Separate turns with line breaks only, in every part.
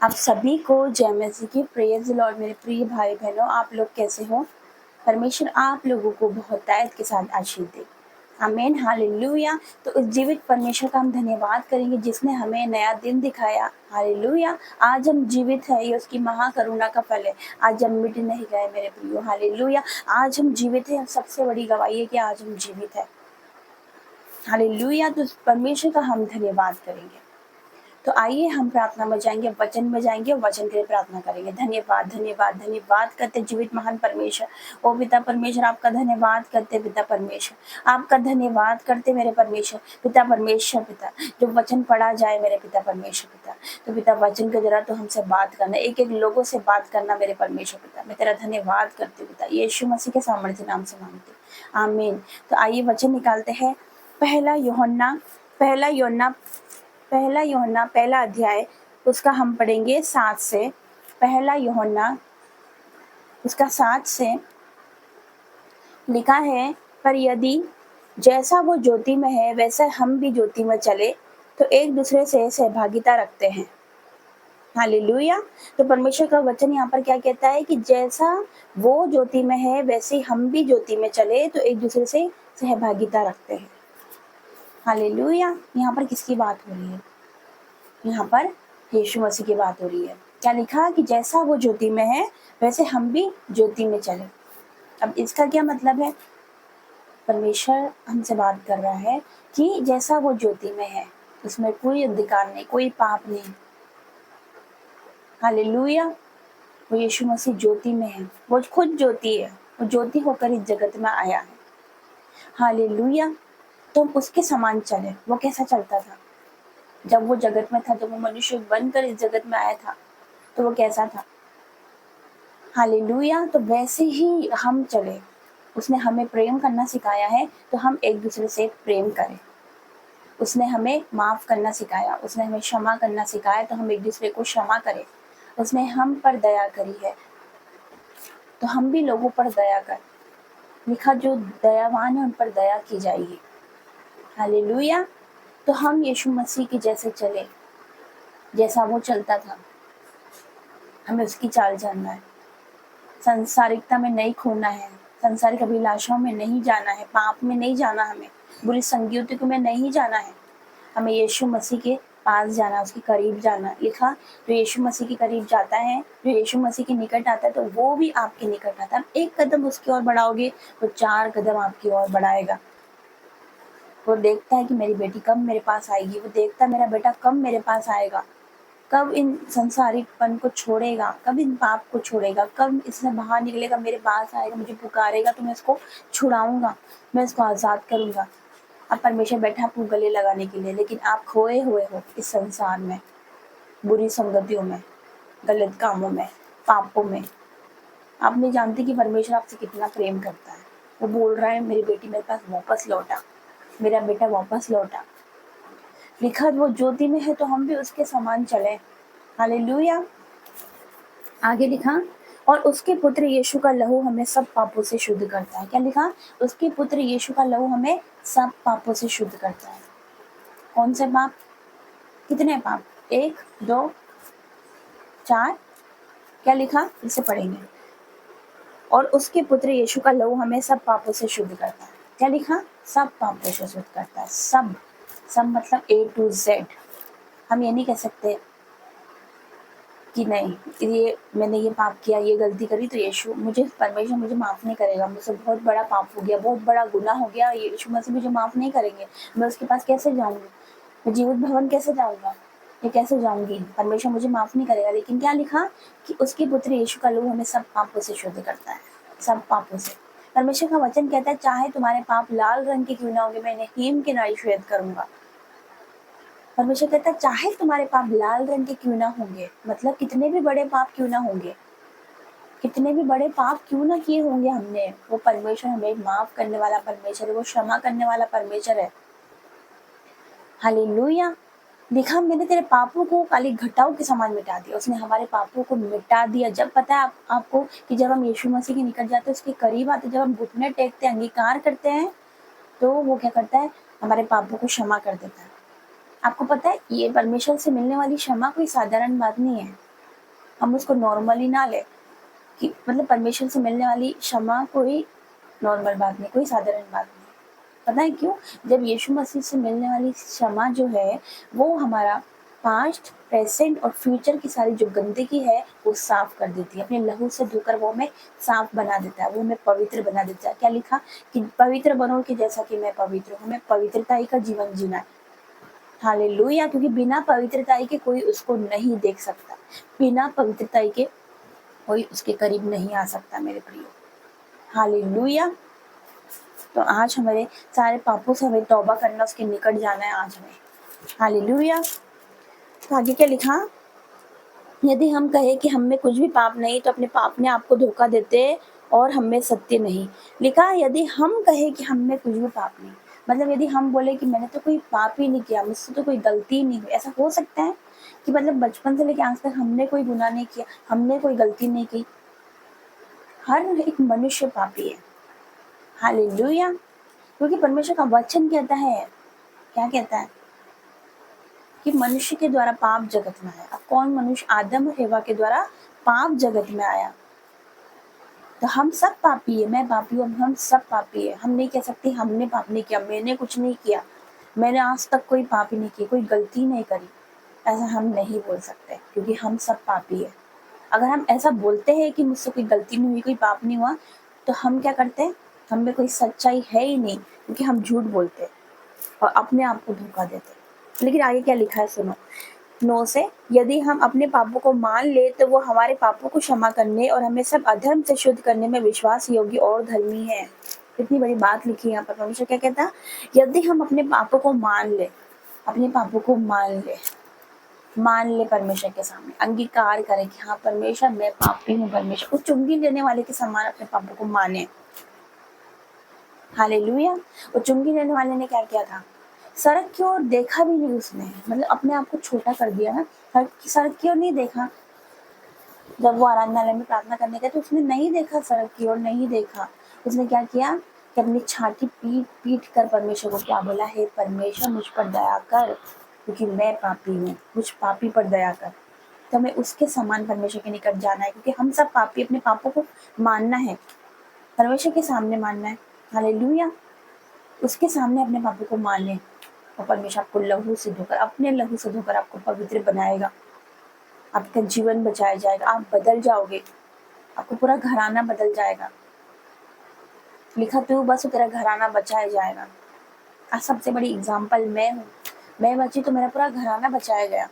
आप सभी को जय मसीह की प्रेज लॉर्ड। मेरे प्रिय भाई बहनों, आप लोग कैसे हो? परमेश्वर आप लोगों को बहुत तायत के साथ आशीष दे। आमीन, हालेलुया। तो उस जीवित परमेश्वर का हम धन्यवाद करेंगे जिसने हमें नया दिन दिखाया। हालेलुया। आज हम जीवित है, ये उसकी महाकरुणा का फल है। आज हम मिट नहीं गए मेरे प्रियो। हालेलुया। आज हम जीवित है, सबसे बड़ी गवाही है कि आज हम जीवित है। हालेलुया। तो परमेश्वर का हम धन्यवाद करेंगे। तो आइए हम प्रार्थना में जाएंगे, वचन में जाएंगे और वचन के लिए प्रार्थना करेंगे। धन्यवाद धन्यवाद धन्यवाद करते जीवित महान परमेश्वर, ओ पिता परमेश्वर, आपका धन्यवाद करते पिता परमेश्वर, आपका धन्यवाद करते मेरे परमेश्वर पिता परमेश्वर। पिता जो वचन पढ़ा जाए मेरे पिता परमेश्वर पिता, तो पिता वचन के जरा तो हमसे बात करना, एक एक लोगों से बात करना मेरे परमेश्वर पिता। मैं तेरा धन्यवाद करती पिता, यीशु मसीह के सामर्थ्य नाम से मांगती, आमीन। तो आइए वचन निकालते हैं। पहला यूहन्ना पहला अध्याय, उसका हम पढ़ेंगे 7 से। पहला यूहन्ना उसका 7 से लिखा है, पर यदि जैसा वो ज्योति में है वैसा हम भी ज्योति में चले तो एक दूसरे से सहभागिता रखते हैं। हालेलुया। तो परमेश्वर का वचन यहाँ पर क्या कहता है कि जैसा वो ज्योति में है वैसे हम भी ज्योति में चले तो एक दूसरे से सहभागिता रखते हैं। हालेलुया। यहाँ पर किसकी बात हो रही है? यहाँ पर यीशु मसीह की बात हो रही है। क्या लिखा कि जैसा वो ज्योति में है वैसे हम भी ज्योति में चले। अब इसका क्या मतलब है? परमेश्वर हमसे बात कर रहा है कि जैसा वो ज्योति में है उसमें कोई अंधकार नहीं, कोई पाप नहीं। हालेलुया। वो यीशु मसीह ज्योति में है, वो खुद ज्योति है, वो ज्योति होकर इस जगत में आया है। हालेलुया। तो हम उसके समान चले। वो कैसा चलता था जब वो जगत में था? जब वो मनुष्य बनकर इस जगत में आया था तो वो कैसा था? हालेलुया। तो वैसे ही हम चले। उसने हमें प्रेम करना सिखाया है तो हम एक दूसरे से प्रेम करें। उसने हमें माफ करना सिखाया, उसने हमें क्षमा करना सिखाया तो हम एक दूसरे को क्षमा करें। उसने हम पर दया करी है तो हम भी लोगों पर दया कर। लिखा जो दयावान है उन पर दया की जाएगी। हालेलुया। तो हम यीशु मसीह के जैसे चले, जैसा वो चलता था। हमें उसकी चाल जानना है, संसारिकता में नहीं खोना है, संसारिक अभिलाषाओं में नहीं जाना है, पाप में नहीं जाना, हमें बुरी संगतियों में नहीं जाना है। हमें यीशु मसीह के पास जाना, उसके करीब जाना। लिखा जो यीशु मसीह के करीब जाता है, जो यीशु मसीह के निकट आता है तो वो भी आपके निकट आता है। एक कदम उसकी ओर बढ़ाओगे तो 4 कदम आपकी ओर बढ़ाएगा। वो देखता है कि मेरी बेटी कब मेरे पास आएगी, वो देखता है मेरा बेटा कब मेरे पास आएगा, कब इन संसारिकपन को छोड़ेगा, कब इन पाप को छोड़ेगा, कब इससे बाहर निकलेगा, मेरे पास आएगा, मुझे पुकारेगा तो मैं इसको छुड़ाऊंगा, मैं इसको आज़ाद करूंगा। अब परमेश्वर बैठा आपको गले लगाने के लिए, लेकिन आप खोए हुए हो इस संसार में, बुरी संगतियों में, गलत कामों में, पापों में। आप नहीं जानते कि परमेश्वर आपसे कितना प्रेम करता है। वो बोल रहा है मेरी बेटी मेरे पास वापस लौटा, मेरा बेटा वापस लौटा। लिखा वो ज्योति में है तो हम भी उसके समान चले। हालेलुया। आगे लिखा, और उसके पुत्र यीशु का लहू हमें सब पापों से शुद्ध करता है। क्या लिखा? उसके पुत्र यीशु का लहू हमें सब पापों से शुद्ध करता है। कौन से पाप? कितने पाप? 1 2 4। क्या लिखा? इसे पढ़ेंगे। और उसके पुत्र यीशु का लहू हमें सब पापों से शुद्ध करता है। क्या लिखा? सब पापों से शुद्ध करता है। सब मतलब A to Z। हम ये नहीं कह सकते कि नहीं ये मैंने ये पाप किया, ये गलती करी तो यीशु मुझे परमेश्वर मुझे माफ़ नहीं करेगा, मुझसे बहुत बड़ा पाप हो गया, बहुत बड़ा गुनाह हो गया, यीशु मसीह मुझे माफ़ नहीं करेंगे, मैं उसके पास कैसे जाऊँगी, मैं जीवित भवन कैसे जाऊँगा, ये कैसे जाऊँगी, परमेश्वर मुझे माफ़ नहीं करेगा। लेकिन क्या लिखा कि उसके पुत्र यीशु का लहू हमें सब पापों से शुद्ध करता है, सब पापों से। परमेश्वर का वचन कहता है चाहे तुम्हारे पाप लाल रंग के क्यों ना होंगे, मैं इन्हें हिम के नाई श्वेत करूँगा। परमेश्वर कहता है चाहे तुम्हारे पाप लाल रंग के क्यों ना होंगे, मतलब कितने भी बड़े पाप क्यों ना होंगे, कितने भी बड़े पाप क्यों ना किए होंगे हमने, वो परमेश्वर हमें माफ करने वाला परमेश्वर है, वो क्षमा करने वाला परमेश्वर है। हालेलुया। लिखा मैंने तेरे पापों को काली घटाओं के समान मिटा दिया। उसने हमारे पापों को मिटा दिया। जब पता है आपको कि जब हम यीशु मसीह के निकट जाते हैं, उसके करीब आते, जब हम घुटने टेकते हैं, अंगीकार करते हैं, तो वो क्या करता है? हमारे पापों को क्षमा कर देता है। आपको पता है ये परमेश्वर से मिलने वाली क्षमा कोई साधारण बात नहीं है। हम उसको नॉर्मली ना ले कि मतलब परमेश्वर से मिलने वाली क्षमा कोई नॉर्मल बात नहीं, कोई साधारण बात नहीं। पता है क्यों? जब यीशु मसीह से मिलने वाली क्षमा जो है वो हमारा पास्ट, प्रेजेंट और फ्यूचर की सारी जो गंदगी है वो साफ कर देती है। अपने लहू से धोकर वो हमें साफ बना देता है, वो हमें पवित्र बना देता है। क्या लिखा कि पवित्र बनो कि जैसा कि मैं पवित्र हूँ। हमें पवित्रता ही का जीवन जीना है। हालेलुया। क्योंकि बिना पवित्रता के कोई उसको नहीं देख सकता, बिना पवित्रता के कोई उसके करीब नहीं आ सकता मेरे प्रियो। हालेलुया। तो आज हमारे सारे पापों से हमें तौबा करना, उसके निकट जाना है आज हमें। हालेलुया। तो आगे क्या लिखा? यदि हम कहें कि हम में कुछ भी पाप नहीं तो अपने पाप ने आपको धोखा देते और हम में सत्य नहीं। लिखा यदि हम कहें कि हम में कुछ भी पाप नहीं, मतलब यदि हम बोले कि मैंने तो कोई पाप ही नहीं किया, मुझसे तो कोई गलती ही नहीं हुई। ऐसा हो सकता है कि मतलब बचपन से लेकर आज तक हमने कोई गुनाह नहीं किया, हमने कोई गलती नहीं की? हर एक मनुष्य पापी है। हालेलुया। क्योंकि परमेश्वर का वचन कहता है, क्या कहता है कि मनुष्य के द्वारा पाप जगत में आया। अब कौन मनुष्य? आदम और हवा के द्वारा पाप जगत में आया। तो हम सब पापी है, मैं पापी हूँ, हम सब पापी है। हम नहीं कह सकते हमने पाप नहीं किया, मैंने कुछ नहीं किया, मैंने आज तक कोई पाप ही नहीं की, कोई गलती नहीं करी। ऐसा हम नहीं बोल सकते क्योंकि हम सब पापी है। अगर हम ऐसा बोलते हैं कि मुझसे कोई गलती नहीं हुई, कोई पाप नहीं हुआ, तो हम क्या करते हैं? हम में कोई सच्चाई है ही नहीं, क्योंकि हम झूठ बोलते हैं और अपने आप को धोखा देते हैं। लेकिन आगे क्या लिखा है सुनो, 9 से, यदि हम अपने पापों को मान ले तो वो हमारे पापों को क्षमा करने और हमें सब अधर्म से शुद्ध करने में विश्वास योग्य और धर्मी है। इतनी बड़ी बात लिखी है यहाँ पर। परमेश्वर क्या कहता? यदि हम अपने पापों को मान ले, अपने पापों को मान ले परमेश्वर के सामने, अंगीकार करें कि हाँ परमेश्वर मैं पापी हूँ, परमेश्वर उस चुंगी लेने वाले के समान अपने पापों को माने। हालेलुया। वो चुंगी लेने वाले ने क्या किया था? सड़क की ओर देखा भी नहीं उसने, मतलब अपने आप को छोटा कर दिया ना, सड़क की ओर नहीं देखा। जब वो आराधनालय में प्रार्थना करने गए तो उसने नहीं देखा सड़क की ओर, नहीं देखा। उसने क्या किया कि अपनी छाती पीट पीट कर परमेश्वर को क्या बोला? हे परमेश्वर मुझ पर दया कर, क्योंकि मैं पापी हूँ, मुझ पापी पर दया कर। तो हमें उसके समान परमेश्वर के निकट जाना है, क्योंकि हम सब पापी। अपने पापों को मानना है, परमेश्वर के सामने मानना है। हालेलुया। उसके सामने अपने पापों को मान लें और परमेश्वर आपको लहू से धोकर, अपने लहू से धोकर आपको पवित्र बनाएगा। आपका जीवन बचाया जाएगा, आप बदल जाओगे, आपको पूरा घराना बदल जाएगा। लिखा तो बस तेरा घराना बचाया जाएगा। आज सबसे बड़ी एग्जाम्पल मैं हूँ, मैं बची तो मेरा पूरा घराना बचाया गया।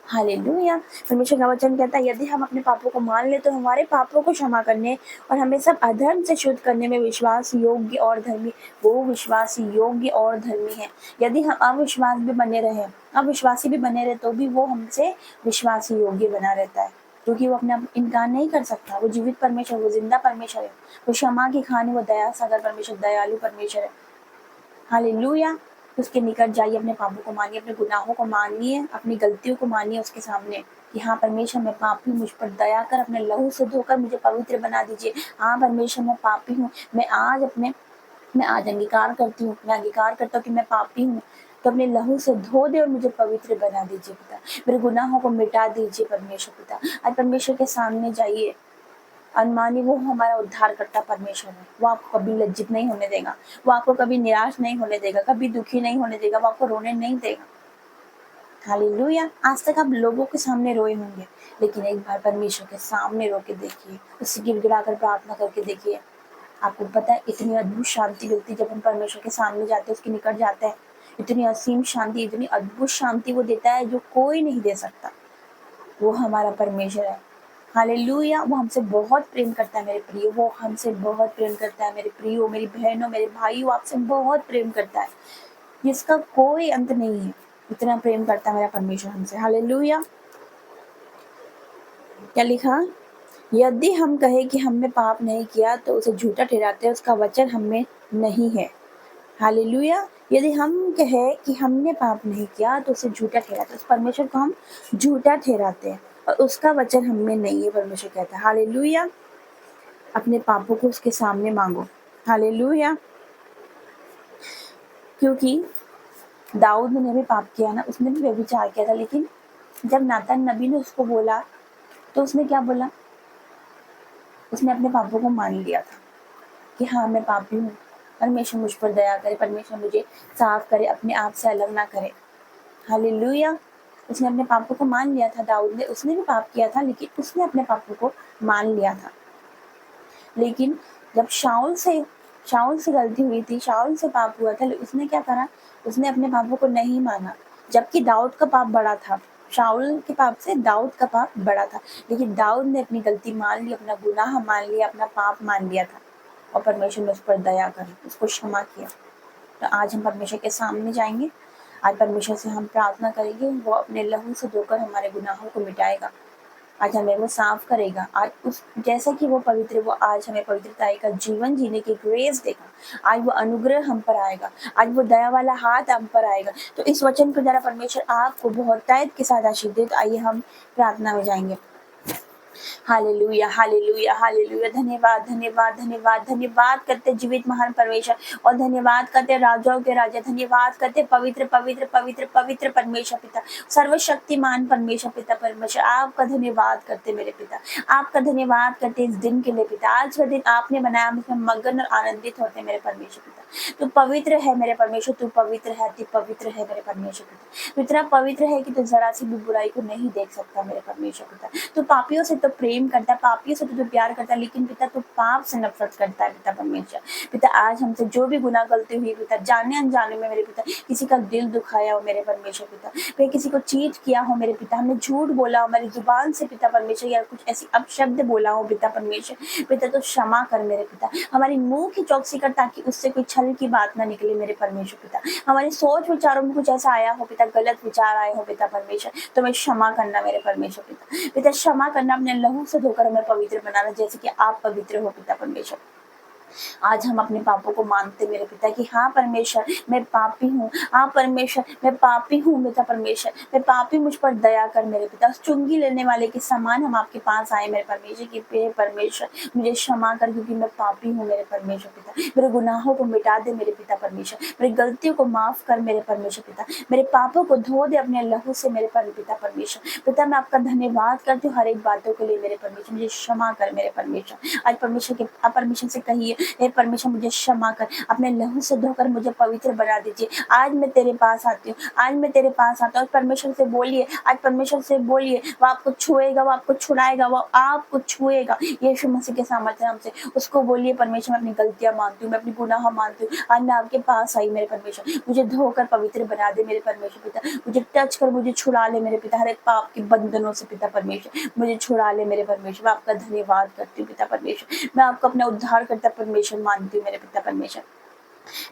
हालेलुया। परमेश्वर का वचन कहता है यदि हम अपने पापों को मान ले तो हमारे पापों को क्षमा करने और हमें सब अधर्म से शुद्ध करने में विश्वास योग्य और धर्मी। वो विश्वास योग्य और धर्मी है। यदि हम अविश्वास भी बने रहे, अविश्वासी भी बने रहे, तो भी वो हमसे विश्वास योग्य बना रहता है, क्योंकि वो अपने आप इनकार नहीं कर सकता। वो जीवित परमेश्वर, वो जिंदा परमेश्वर है, वो क्षमा की खानी, वो दया सागर परमेश्वर, दयालु परमेश्वर है। हालेलुया। उसके निकट जाइए, अपने पापों को मानिए, अपने गुनाहों को मानिए, अपनी गलतियों को मानिए उसके सामने कि हाँ परमेश्वर मैं पापी हूँ, मुझ पर दया कर, अपने लहू से धोकर मुझे पवित्र बना दीजिए। हाँ परमेश्वर मैं पापी हूँ, मैं आज अंगीकार करती हूँ, मैं अंगीकार करता हूँ कि मैं पापी हूँ। तो अपने लहू से धो दे और मुझे पवित्र बना दीजिए पिता, मेरे गुनाहों को मिटा दीजिए परमेश्वर पिता। आज परमेश्वर के सामने जाइए, अनमानी वो हमारा उद्धार करता परमेश्वर है। वो आपको कभी लज्जित नहीं होने देगा, वो आपको कभी निराश नहीं होने देगा, कभी दुखी नहीं होने देगा, वो आपको रोने नहीं देगा। हालेलुया। आज तक आप लोगों के सामने रोए होंगे, लेकिन एक बार परमेश्वर के सामने रो के देखिए, उससे गिड़गिड़ा कर प्रार्थना करके देखिए। आपको पता है इतनी अद्भुत शांति मिलती जब हम परमेश्वर के सामने जाते हैं, उसके निकट जाते हैं। इतनी असीम शांति, इतनी अद्भुत शांति वो देता है जो कोई नहीं दे सकता। वो हमारा परमेश्वर है। हालेलुया। वो हमसे बहुत प्रेम करता है मेरे प्रियो, वो हमसे बहुत प्रेम करता है मेरे प्रियो, मेरी बहनों, मेरे भाइयों, आपसे बहुत प्रेम करता है, जिसका कोई अंत नहीं है। इतना प्रेम करता है मेरा परमेश्वर हमसे। हालेलुया। क्या लिखा? यदि हम कहें कि हमने पाप नहीं किया तो उसे झूठा ठहराते हैं, उसका वचन हम में नहीं है। हालेलुया। यदि हम कहें कि हमने पाप नहीं किया तो उसे झूठा ठहराते हैं, उस परमेश्वर को हम झूठा ठहराते हैं और उसका वचन हम में नहीं है। परमेश्वर कहता है हालेलुया, अपने पापों को उसके सामने मांगो। हालेलुया। क्योंकि दाऊद ने भी पाप किया ना, उसने भी व्यभिचार किया था, लेकिन जब नातान नबी ने उसको बोला तो उसने क्या बोला, उसने अपने पापों को मान लिया था कि हाँ मैं पापी हूँ, परमेश्वर मुझ पर दया करे, परमेश्वर मुझे साफ करे, अपने आप से अलग ना करे। हालेलुया। उसने अपने पापों को मान लिया था। दाऊद ने, उसने भी पाप किया था, लेकिन उसने अपने पापों को मान लिया था। लेकिन जब शाऊल से गलती हुई थी, शाऊल से पाप हुआ था, उसने क्या करा, उसने अपने पापों को नहीं माना। जबकि दाऊद का पाप बड़ा था, शाऊल के पाप से दाऊद का पाप बड़ा था, लेकिन दाऊद ने अपनी गलती मान ली, अपना गुनाह मान लिया, अपना पाप मान लिया था, और परमेश्वर ने उस पर दया कर उसको क्षमा किया। तो आज हम परमेश्वर के सामने जाएंगे, आज परमेश्वर से हम प्रार्थना करेंगे, वो अपने लहू से धोकर हमारे गुनाहों को मिटाएगा, आज हमें वो साफ करेगा। आज उस जैसा कि वो पवित्र, वो आज हमें पवित्रताई का जीवन जीने की ग्रेस देगा। आज वो अनुग्रह हम पर आएगा, आज वो दया वाला हाथ हम पर आएगा। तो इस वचन के द्वारा परमेश्वर आपको बहुत तायत के साथ आशीर्वाद। आइए हम प्रार्थना में जाएंगे। Hallelujah, hallelujah, hallelujah. धन्यवाद, धन्यवाद, धन्यवाद, धन्यवाद करते जीवित महान परमेश्वर, और धन्यवाद करते राजाओं के राजा, धन्यवाद करते पवित्र पवित्र पवित्र पवित्र परमेश्वर पिता, सर्वशक्तिमान परमेश्वर पिता परमेश्वर। आपका धन्यवाद करते मेरे पिता, आपका धन्यवाद करते इस दिन के लिए पिता। आज का दिन आपने बनाया, हम इसमें मगन और आनंदित होते मेरे परमेश्वर पिता। तू पवित्र है मेरे परमेश्वर, तू पवित्र है, तू पवित्र है मेरे परमेश्वर पिता। तू इतना पवित्र है कि तू जरा सी भी बुराई को नहीं देख सकता मेरे परमेश्वर पिता। तू पापियों से तो प्रेम करता है, पापियों से तो प्यार करता है, लेकिन पिता तू पाप से नफरत करता है पिता परमेश्वर पिता। आज हमसे जो भी गुनाह गलती हुई पिता, जाने अनजाने में मेरे पिता, किसी का दिल दुखाया हो मेरे परमेश्वर पिता, फिर किसी को चीट किया हो मेरे पिता, हमने झूठ बोला हो हमारी जुबान से पिता परमेश्वर, या कुछ ऐसी अपशब्द बोला हो पिता परमेश्वर पिता, तो क्षमा कर मेरे पिता। हमारी मुंह की चौकसी कर, ताकि उससे कोई छल की बात ना निकले मेरे परमेश्वर पिता। हमारे सोच विचारों में कुछ ऐसा आया हो पिता, गलत विचार आए हो पिता परमेश्वर, तो मैं क्षमा करना मेरे परमेश्वर पिता। पिता क्षमा करना, अपने लहू से धोकर हमें पवित्र बनाना, जैसे कि आप पवित्र हो पिता परमेश्वर। आज हम अपने पापों को मानते मेरे पिता कि हाँ परमेश्वर मैं पापी हूँ, हाँ परमेश्वर मैं पापी हूँ पिता परमेश्वर, मैं पापी, मुझ पर दया कर मेरे पिता। चुंगी लेने वाले के समान हम आपके पास आए मेरे परमेश्वर कि मेरे परमेश्वर मुझे क्षमा कर, क्योंकि मैं पापी हूँ मेरे परमेश्वर पिता। मेरे गुनाहों को मिटा दे मेरे पिता परमेश्वर, मेरी गलतियों को माफ कर मेरे परमेश्वर पिता, मेरे पापों को धो दे अपने लहू से मेरे पिता परमेश्वर पिता। मैं आपका धन्यवाद करती हूँ हर एक बातों के लिए मेरे परमेश्वर, मुझे क्षमा कर मेरे परमेश्वर। आज परमेश्वर से कहिए, हे परमेश्वर मुझे क्षमा कर, अपने लहू से धोकर मुझे पवित्र बना दीजिए। आज मैं तेरे पास आती हूँ, आज मैं तेरे पास आता हूँ। परमेश्वर से बोलिए, आज परमेश्वर से बोलिए, वो आपको छुएगा, वो आपको छुड़ाएगा, वो आपको छुएगा यीशु मसीह के सामर्थ्य नाम से। उसको बोलिए, परमेश्वर मैं अपनी गलतियां मानती हूँ, मैं अपनी गुनाह मानती हूँ, आज मैं आपके पास आई मेरे परमेश्वर, मुझे धोकर पवित्र बना दे मेरे परमेश्वर पिता। मुझे टच कर, मुझे छुड़ा ले मेरे पिता, हर एक पाप के बंधनों से पिता परमेश्वर, मुझे छुड़ा ले मेरे परमेश्वर। मैं आपका धन्यवाद करती हूँ पिता परमेश्वर, मैं आपको अपना उद्धार करता परमेश्वर मानती हूँ मेरे पिता परमेश्वर।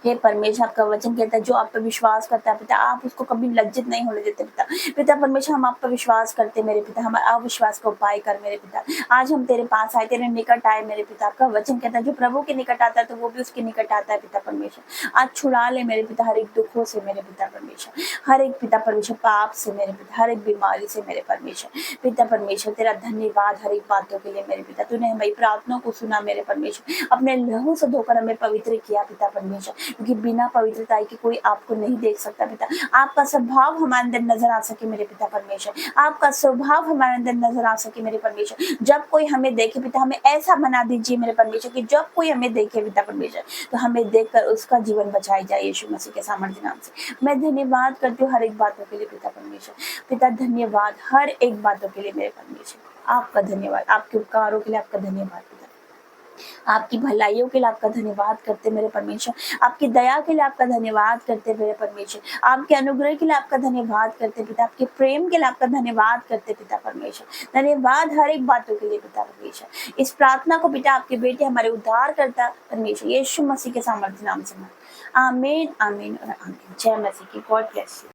हे परमेश्वर आपका वचन कहता है, जो आप पर विश्वास करता है पिता, आप उसको कभी लज्जित नहीं होने देते पिता। पिता परमेश्वर हम आप पर विश्वास करते मेरे पिता, हमारे अविश्वास का उपाय कर मेरे पिता। आज हम तेरे पास आए, तेरे निकट आए मेरे पिता। आपका वचन कहता है, जो प्रभु के निकट आता है तो वो भी उसके निकट आता है पिता परमेश्वर। आज छुड़ा ले मेरे पिता हर एक दुखों से मेरे पिता परमेश्वर, हर एक पिता परमेश्वर पाप से मेरे पिता, हर एक बीमारी से मेरे परमेश्वर पिता परमेश्वर। तेरा धन्यवाद हर एक बातों के लिए मेरे पिता, तूने हमारी प्रार्थना को सुना मेरे परमेश्वर, अपने लहू से धोकर हमें पवित्र किया पिता परमेश्वर, क्योंकि बिना पवित्रता के कोई आपको नहीं देख सकता पिता। आपका स्वभाव हमारे अंदर नजर आ सके मेरे पिता परमेश्वर, आपका स्वभाव हमारे अंदर नजर आ सके मेरे परमेश्वर। जब कोई हमें देखे पिता, हमें ऐसा बना दीजिए मेरे परमेश्वर कि जब कोई हमें देखे पिता परमेश्वर, तो हमें देखकर उसका जीवन बचाई जाए यीशु मसीह के सामर्थ्य नाम से। मैं धन्यवाद करती हूँ हर एक बातों के लिए पिता परमेश्वर पिता, धन्यवाद हर एक बातों के लिए मेरे परमेश्वर। आपका धन्यवाद, आपके उपकारों के लिए आपका धन्यवाद पिता, आपकी भलाइयों के लिए आपका धन्यवाद करते मेरे परमेश्वर, आपकी दया के लिए आपका धन्यवाद करते मेरे परमेश्वर, आपके अनुग्रह के लिए आपका धन्यवाद करते पिता, आपके प्रेम के लिए आपका धन्यवाद करते पिता परमेश्वर। धन्यवाद हर एक बातों के लिए पिता परमेश्वर। इस प्रार्थना को पिता आपके बेटे हमारे उद्धार करता परमेश्वर यीशु मसीह के सामर्थ्य नाम से, आमीन आमीन और आमीन। जय मसीह की। God bless you.